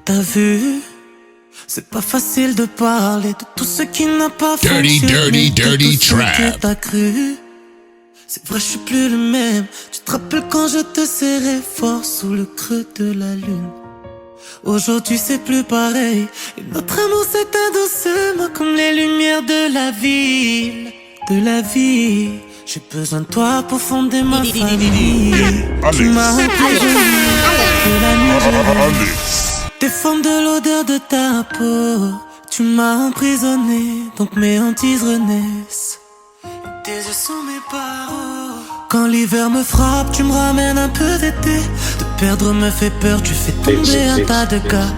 T'as vu, c'est pas facile de parler de tout ce qui n'a pas fonctionné, dirty de tout trap. ce que t'as cru. C'est vrai, je suis plus le même. Tu te rappelles quand je te serrais fort sous le creux de la lune. Aujourd'hui c'est plus pareil, et notre amour s'éteint doucement comme les lumières de la ville, de la vie. J'ai besoin de toi pour fonder ma famille. Tu m'as emprisonné de la nuit je rêve. Tes formes de l'odeur de ta peau. Tu m'as emprisonné, donc mes hantises renaissent. Tes yeux sont mes barreaux. Quand l'hiver me frappe, tu me ramènes un peu d'été. Te perdre me fait peur, tu fais tomber un tas de gars.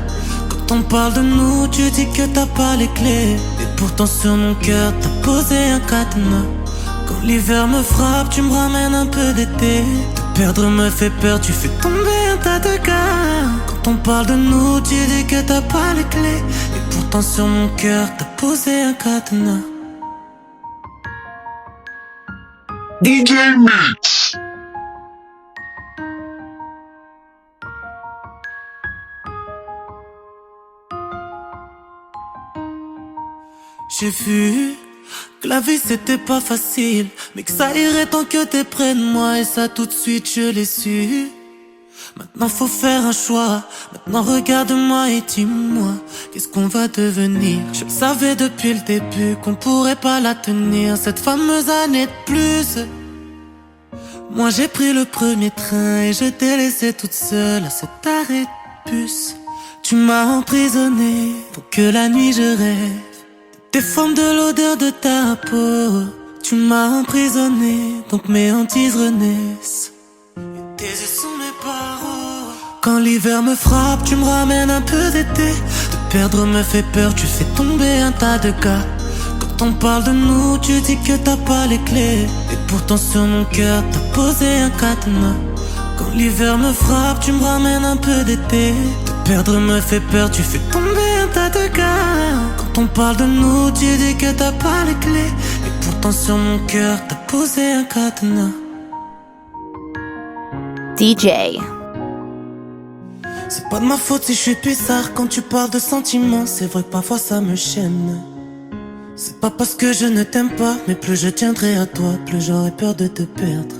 Quand on parle de nous, tu dis que t'as pas les clés. Et pourtant sur mon cœur, t'as posé un cadenas. Quand l'hiver me frappe, tu me ramènes un peu d'été. Te perdre me fait peur, tu fais tomber un tas de gars. Quand on parle de nous, tu dis que t'as pas les clés. Et pourtant sur mon cœur, t'as posé un cadenas. DJ Mix. J'ai vu que la vie c'était pas facile, mais que ça irait tant que t'es près de moi. Et ça tout de suite je l'ai su. Maintenant faut faire un choix. Maintenant regarde-moi et dis-moi, qu'est-ce qu'on va devenir? Je savais depuis le début qu'on pourrait pas la tenir, cette fameuse année de plus. Moi j'ai pris le premier train et je t'ai laissé toute seule à cet arrêt de bus. Tu m'as emprisonné pour que la nuit je rêve. Tes formes de l'odeur de ta peau. Tu m'as emprisonné, donc mes hantises renaissent. Et tes yeux sont mes barreaux. Quand l'hiver me frappe, tu me ramènes un peu d'été. Te perdre me fait peur, tu fais tomber un tas de gars. Quand on parle de nous, tu dis que t'as pas les clés. Et pourtant sur mon cœur, t'as posé un cadenas. Quand l'hiver me frappe, tu me ramènes un peu d'été. Te perdre me fait peur, tu fais tomber un tas de gars. Quand on parle de nous, tu dis que t'as pas les clés. Et pourtant sur mon cœur, t'as posé un cadenas. DJ. C'est pas de ma faute si je suis bizarre quand tu parles de sentiments. C'est vrai que parfois ça me chaîne. C'est pas parce que je ne t'aime pas, mais plus je tiendrai à toi, plus j'aurai peur de te perdre.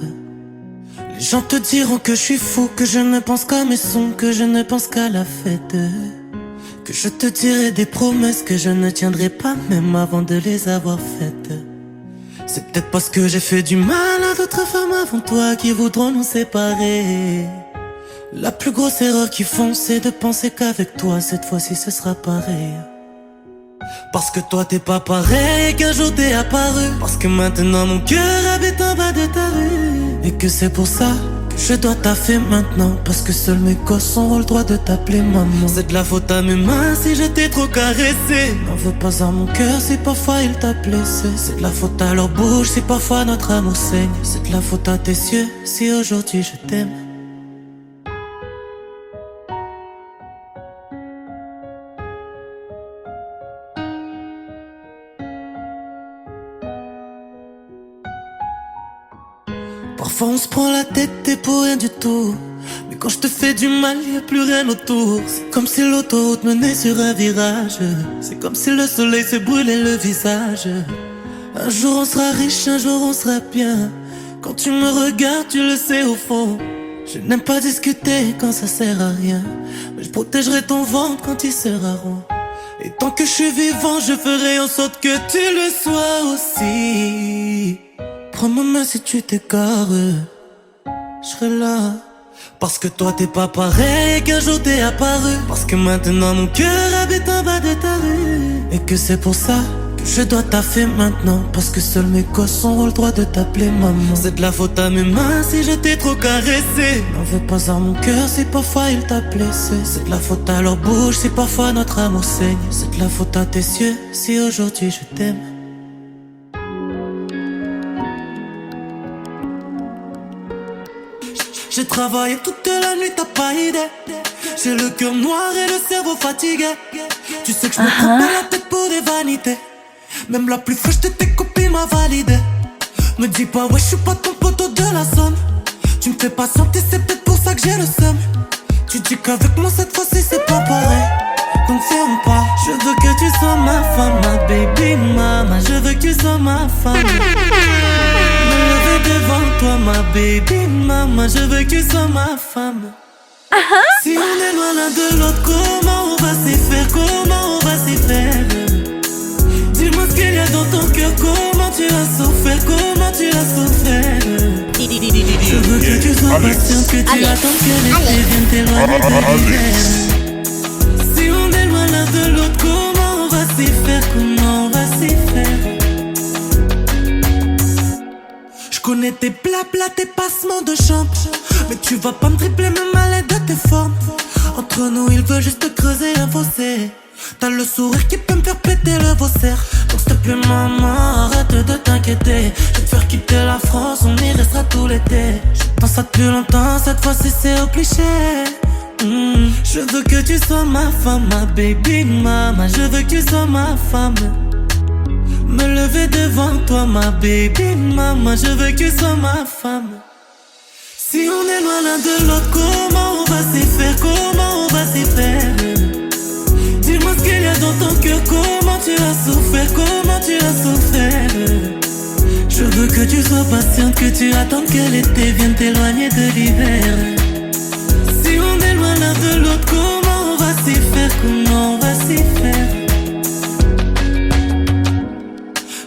Les gens te diront que je suis fou, que je ne pense qu'à mes sons, que je ne pense qu'à la fête. Que je te dirai des promesses que je ne tiendrai pas même avant de les avoir faites. C'est peut-être parce que j'ai fait du mal à d'autres femmes avant toi qui voudront nous séparer. La plus grosse erreur qu'ils font, c'est de penser qu'avec toi cette fois-ci ce sera pareil. Parce que toi t'es pas pareil, qu'un jour t'es apparu. Parce que maintenant mon cœur habite en bas de ta rue. Et que c'est pour ça que je dois taffer maintenant. Parce que seuls mes gosses auront le droit de t'appeler maman. C'est de la faute à mes mains si je t'ai trop caressé. N'en veux pas à mon cœur si parfois il t'a blessé. C'est de la faute à leur bouche si parfois notre amour saigne. C'est de la faute à tes yeux si aujourd'hui je t'aime. Parfois on se prend la tête et pour rien du tout. Mais quand je te fais du mal, y'a plus rien autour. C'est comme si l'autoroute menait sur un virage. C'est comme si le soleil se brûlait le visage. Un jour on sera riche, un jour on sera bien. Quand tu me regardes, tu le sais au fond. Je n'aime pas discuter quand ça sert à rien. Mais je protégerai ton ventre quand il sera rond. Et tant que je suis vivant, je ferai en sorte que tu le sois aussi. Prends ma main si tu t'égares, je serai là. Parce que toi t'es pas pareil, qu'un jour t'es apparu. Parce que maintenant mon cœur habite en bas de ta rue. Et que c'est pour ça que je dois taffer maintenant. Parce que seuls mes gosses auront le droit de t'appeler maman. C'est de la faute à mes mains si je t'ai trop caressé. N'en veux pas à mon cœur si parfois il t'a blessé. C'est de la faute à leur bouche si parfois notre amour saigne. C'est de la faute à tes yeux si aujourd'hui je t'aime. J'ai travaillé toute la nuit, t'as pas idée. J'ai le cœur noir et le cerveau fatigué. Tu sais que je me prends pas la tête pour des vanités. Même la plus fraîche de tes copines m'a validé. Me dis pas ouais, je suis pas ton poteau de la somme. Tu me fais patienter, c'est peut-être pour ça que j'ai le seum. Tu dis qu'avec moi cette fois-ci c'est pas pareil. Donc ferme pas. Je veux que tu sois ma femme, ma baby mama. Je veux que tu sois ma femme. Me lever devant toi, ma baby mama. Je veux que tu sois ma femme. Si on est loin l'un de l'autre, comment on va s'y faire? Comment on va s'y faire? Dis-moi ce qu'il y a dans ton cœur. Comment tu as souffert? Comment tu as souffert? Je veux que tu sois patiente, que tu attendes que l'été vienne t'éloigner de l'hiver. Si on est loin l'un de l'autre, comment on va s'y faire? Comment on va s'y faire? Je connais tes blabla, tes passements de chambre, mais tu vas pas me tripler même à l'aide de tes formes. Entre nous, il veut juste creuser un fossé. T'as le sourire qui peut me faire péter le faussaire. Donc s'il te plaît maman, arrête de t'inquiéter. Je vais te faire quitter la France, on y restera tout l'été. J'attends ça depuis longtemps, cette fois-ci c'est au cliché. Je veux que tu sois ma femme, ma baby mama. Je veux que tu sois ma femme. Me lever devant toi, ma baby mama. Je veux que tu sois ma femme. Si on est loin l'un de l'autre, comment on va s'y faire? Comment on va s'y faire? Dis-moi ce qu'il y a dans ton cœur. Comment tu as souffert? Comment tu as souffert? Je veux que tu sois patiente, que tu attendes que l'été vienne t'éloigner de l'hiver. Si on est loin l'un de l'autre, comment on va s'y faire? Comment on va s'y faire?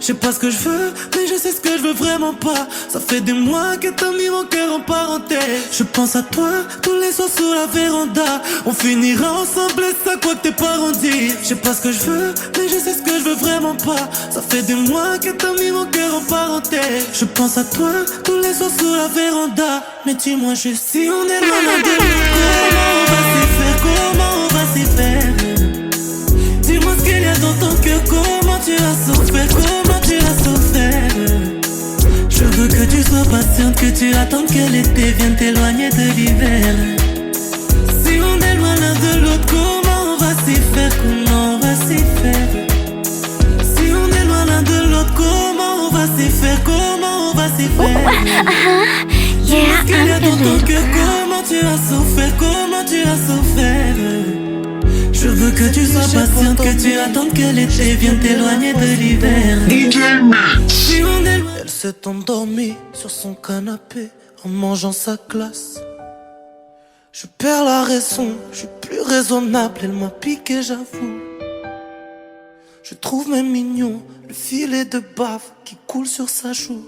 Je sais pas ce que je veux, mais je sais ce que je veux vraiment pas. Ça fait des mois que t'as mis mon cœur en parenthèse. Je pense à toi tous les soirs sur la véranda. On finira ensemble et ça quoi que tes parents disent. Je sais pas ce que je veux, mais je sais ce que je veux vraiment pas. Ça fait des mois que t'as mis mon cœur en parenthèse. Je pense à toi tous les soirs sur la véranda. Mais dis-moi juste si on est loin l'un de l'autre, comment on va s'y faire? Comment on va s'y faire? Dis-moi ce qu'il y a dans ton cœur. Comment tu as souffert? Comment tu as souffert? Je veux que tu sois patiente, que tu attendes que l'été vienne t'éloigner de l'hiver. Si on est loin l'un de l'autre, comment on va s'y faire? Comment on va s'y faire? Si on est loin l'un de l'autre, comment on va s'y faire? Comment on va s'y faire? Yeah, Qu'il y a dans ton cœur, comment tu as souffert? Comment tu as souffert? Je veux que tu sois patiente, que tu attendes que l'été vienne t'éloigner de l'hiver. DJ Mix. Si on est loin. Elle s'est endormie sur son canapé en mangeant sa glace. Je perds la raison, je suis plus raisonnable. Elle m'a piqué, j'avoue. Je trouve même mignon le filet de bave qui coule sur sa joue.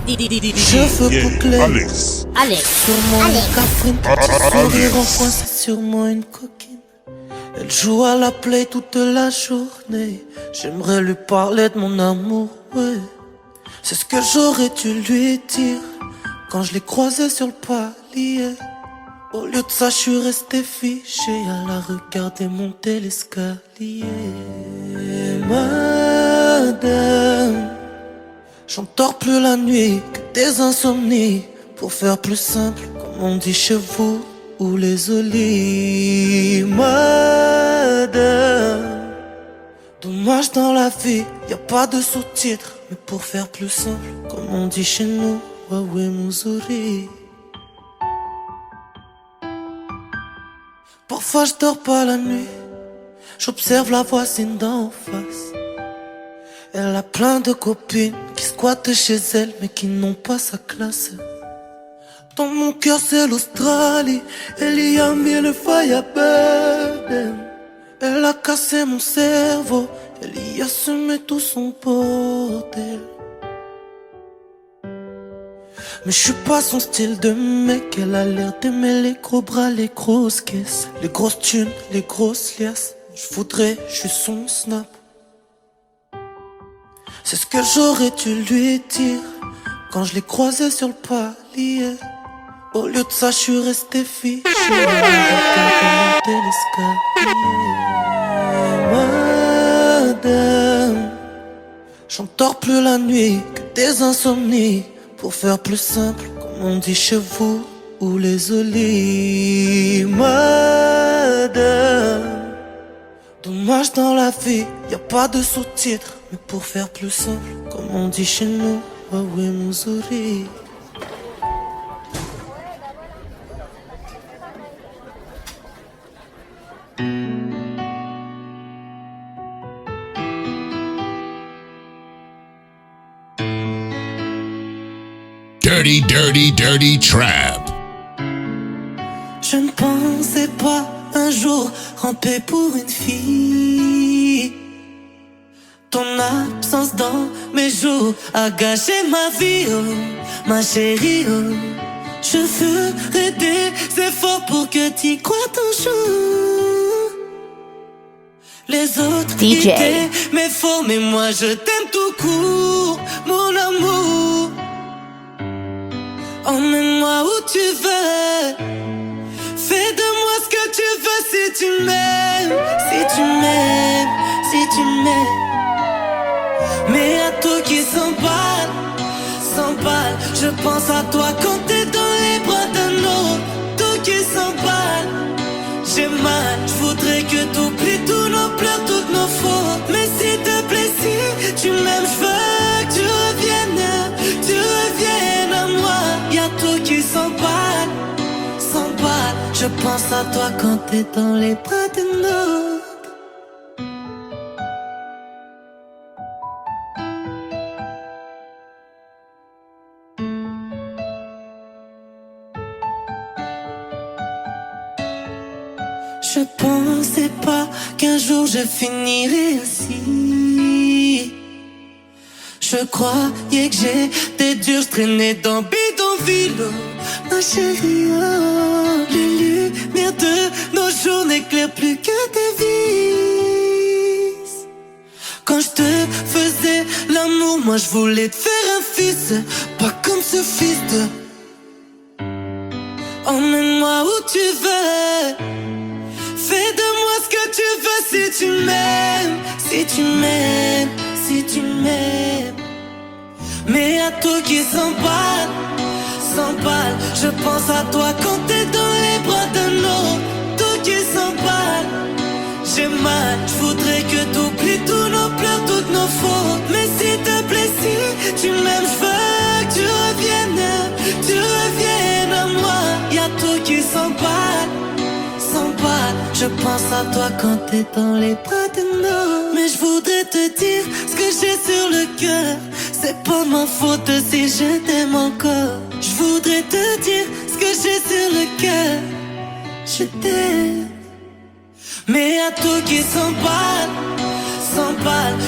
Cheveux bouclés, Alex. sûrement une Catherine. Petit sourire en coin, c'est sûrement une coquine. Elle joue à la play toute la journée. J'aimerais lui parler de mon amour, ouais. C'est ce que j'aurais dû lui dire quand je l'ai croisée sur le palier. Au lieu de ça, je suis resté fiché à la regarder monter l'escalier. Madame, j'endors plus la nuit que des insomnies. Pour faire plus simple, comme on dit chez vous, ou les olives. Madame, dommage dans la vie, y a pas de sous-titres. Mais pour faire plus simple, comme on dit chez nous, Waoué Mouzouri. Parfois je dors pas la nuit, j'observe la voisine d'en face. Elle a plein de copines qui squattent chez elle mais qui n'ont pas sa classe. Dans mon cœur c'est l'Australie, elle y a mis le fire burn. Elle a cassé mon cerveau, elle y a semé tout son bordel. Mais je suis pas son style de mec, elle a l'air d'aimer les gros bras, les grosses caisses, les grosses thunes, les grosses liasses. Je voudrais juste son snap. C'est ce que j'aurais dû lui dire quand je l'ai croisée sur le palier. Au lieu de ça, je suis resté fiché à l'escalier. Madame, j'endors plus la nuit que des insomnies. Pour faire plus simple, comme on dit chez vous, ou les olives. Madame, dommage dans la vie, y a pas de sous-titres. Mais pour faire plus simple, comme on dit chez nous, Waoué Mouzouri. dirty, dirty, dirty trap. Je ne pensais pas un jour ramper pour une fille. Ton absence dans mes jours a gâché ma vie, oh, ma chérie, oh. Je ferai des efforts pour que t'y crois toujours. Les autres étaient mes faux, mais moi je t'aime tout court, mon amour. Emmène-moi où tu veux. Fais de moi ce que tu veux si tu m'aimes, si tu m'aimes, si tu m'aimes. Mais à toi qui s'emballe, je pense à toi quand t'es dans les bras d'un autre. Toi qui s'emballe, j'ai mal, je voudrais que t'oublies tous nos pleurs, toutes nos fautes. Mais s'il te plaît, si tu m'aimes, je veux que tu reviennes à moi. Y'a toi qui s'emballe, je pense à toi quand t'es dans les bras d'un autre. Je pensais pas qu'un jour je finirais ainsi. Je croyais que j'étais dur, je traînais dans bidonville, oh, ma chérie, oh. Les lumières de nos jours n'éclairent plus que tes vices. Quand je te faisais l'amour, moi je voulais te faire un fils, pas comme ce fils de... Emmène-moi où tu veux. Fais de moi ce que tu veux si tu m'aimes, si tu m'aimes, si tu m'aimes. Mais à toi qui s'emballe, je pense à toi quand t'es dans les bras d'un autre. Toi qui s'emballe, j'ai mal, je voudrais que t'oublies tous nos pleurs, toutes nos fautes. Mais s'il te plaît, si tu m'aimes, je veux que tu reviennes à moi. Y'a toi qui s'emballe, je pense à toi quand t'es dans les bras d'un autre. Mais je voudrais te dire ce que j'ai sur le cœur. C'est pas ma faute si je t'aime encore. Je voudrais te dire ce que j'ai sur le cœur. Je t'aime. Mais à toi qui s'emballe,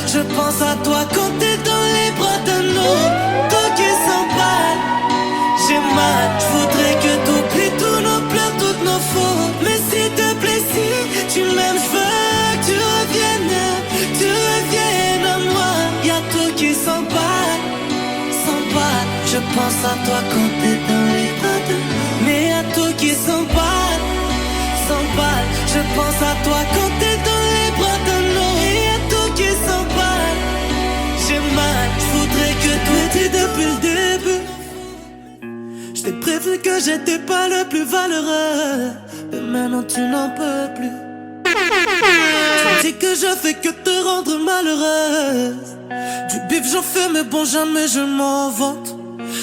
je pense à toi quand t'es dans les bras d'un autre. Toi qui s'emballe, j'ai mal, je voudrais que t'oublies tous nos pleurs, toutes nos fautes. Mais s'il te plaît, si tu m'aimes, je veux que tu reviennes à moi. Y'a toi qui s'emballe, je pense à toi quand t'es dans les bras de... Mais à toi qui s'emballe, je pense à toi quand t'es dans les bras d'un autre. Et à toi qui s'emballe, j'ai mal, je voudrais que tout était depuis le début. Je t'ai prévenu que j'étais pas le plus valeureux, mais maintenant tu n'en peux plus. Tu dis que je fais que te rendre malheureuse. Du bif j'en fais mais bon jamais je m'en vante.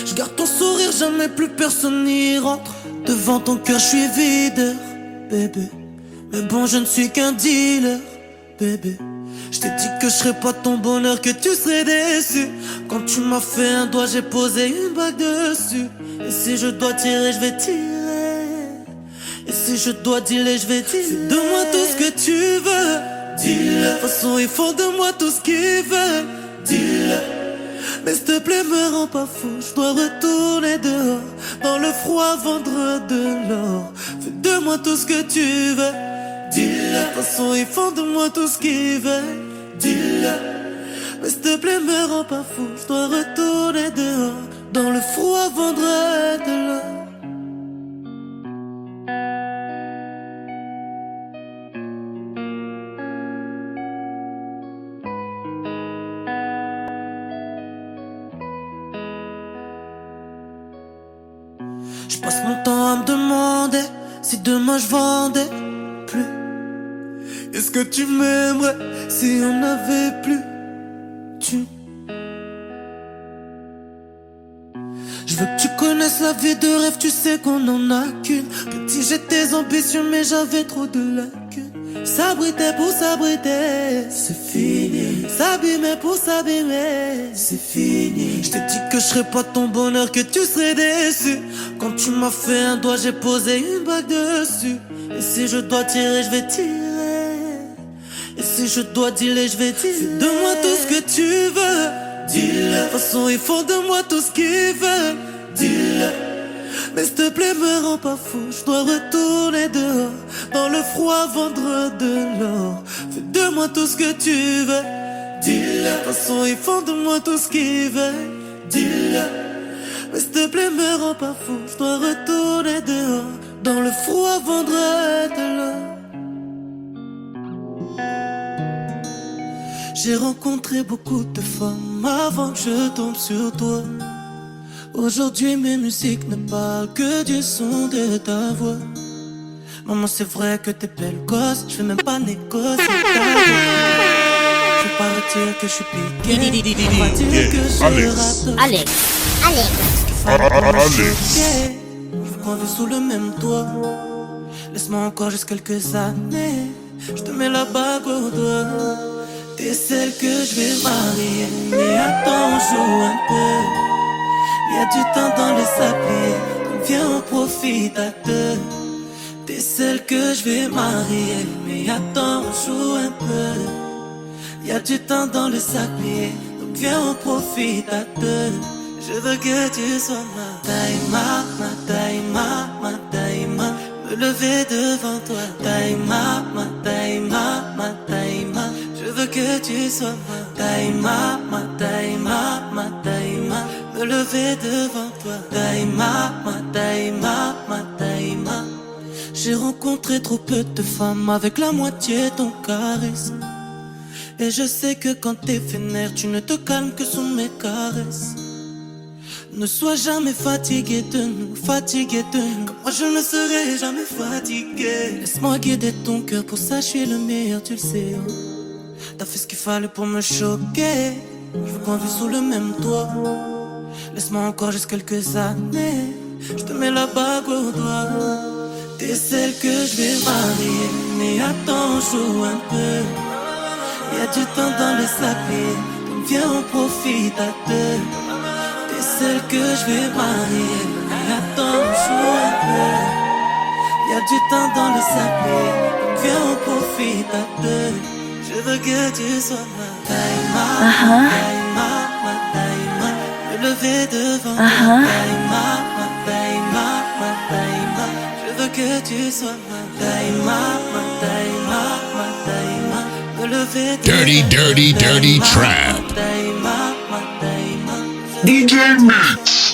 Je garde ton sourire, jamais plus personne n'y rentre. Devant ton cœur je suis vide, bébé. Mais bon je ne suis qu'un dealer, bébé. Je t'ai dit que je serais pas ton bonheur, que tu serais déçu. Quand tu m'as fait un doigt, j'ai posé une bague dessus. Et si je dois tirer, je vais tirer. Et si je dois dealer, je vais dealer. Fais de moi tout ce que tu veux, dis-le. De toute façon, ils font de moi tout ce qu'ils veulent, dis-le. Mais s'il te plaît, me rends pas fou. Je dois retourner dehors, dans le froid, vendre de l'or. Fais de moi tout ce que tu veux, dis-le. De toute façon, ils font de moi tout ce qu'ils veulent, dis-le. Mais s'il te plaît, me rends pas fou. Je dois retourner dehors, dans le froid, vendre de l'or. Je passe mon temps à me demander si demain je vendais plus. Est-ce que tu m'aimerais si on n'avait plus tu? Je veux que tu connaisses la vie de rêve, tu sais qu'on en a qu'une. Petit j'étais ambitieux mais j'avais trop de lacunes. S'abriter pour s'abriter, c'est fini. S'abîmer pour s'abîmer, c'est fini. Je t'ai dit que je serais pas ton bonheur, que tu serais déçu. Quand tu m'as fait un doigt, j'ai posé une bague dessus. Et si je dois tirer, je vais tirer. Et si je dois dealer, je vais dealer. Fais de moi tout ce que tu veux, dis-le. De toute façon, ils font de moi tout ce qu'ils veulent, dis-le. Mais s'il te plaît, me rends pas fou. Je dois retourner dehors, dans le froid, vendre de l'or. Fais de moi tout ce que tu veux, dis-le. De toute façon, ils font de moi tout ce qu'ils veulent, dis-le. Mais s'il te plaît, me rends pas fou. Je dois retourner dehors, dans le froid, vendre de l'or. J'ai rencontré beaucoup de femmes avant que je tombe sur toi. Aujourd'hui mes musiques ne parlent que du son de ta voix. Maman, c'est vrai que t'es belle gosse, je vais même pas négocier ta voix. Je vais pas dire que je suis piqué, on va dire que je rate. Alex. Je veux qu'on vive sous le même toit. Laisse-moi encore juste quelques années, je te mets la bague au doigt. T'es celle que je vais marier, mais attends, on joue un peu. Y'a du temps dans le sablier, donc viens on profite à deux. T'es celle que je vais marier, mais attends on joue un peu. Y'a du temps dans le sablier, donc viens on profite à deux. Je veux que tu sois ma taïma, ma taïma. Me lever devant toi, taïma, ma taïma. Je veux que tu sois ma taïma, ma taïma. Me lever devant toi, taïma, ma taïma. J'ai rencontré trop peu de femmes avec la moitié de ton charisme. Et je sais que quand t'es vénère, tu ne te calmes que sous mes caresses. Ne sois jamais fatigué de nous, comme moi je ne serai jamais fatigué. Laisse-moi guider ton cœur, pour ça je suis le meilleur, tu le sais. T'as fait ce qu'il fallait pour me choquer. Je veux qu'on vive sous le même toit. Laisse-moi encore juste quelques années, je te mets la bague au doigt. T'es celle que je vais marier, mais attends, on joue un peu. Y'a du temps dans le sablier, donc viens on profite à deux. T'es celle que je vais marier, mais attends, on joue un peu. Y'a du temps dans le sablier, donc viens on profite à deux. Je veux que tu sois ma taïma, ma taïma. Me lever devant toi, taïma, ma taïma. Je veux que tu sois ma taïma, ma taïma. Me lever devant Dirty Trap. ma taïma. DJ Mix.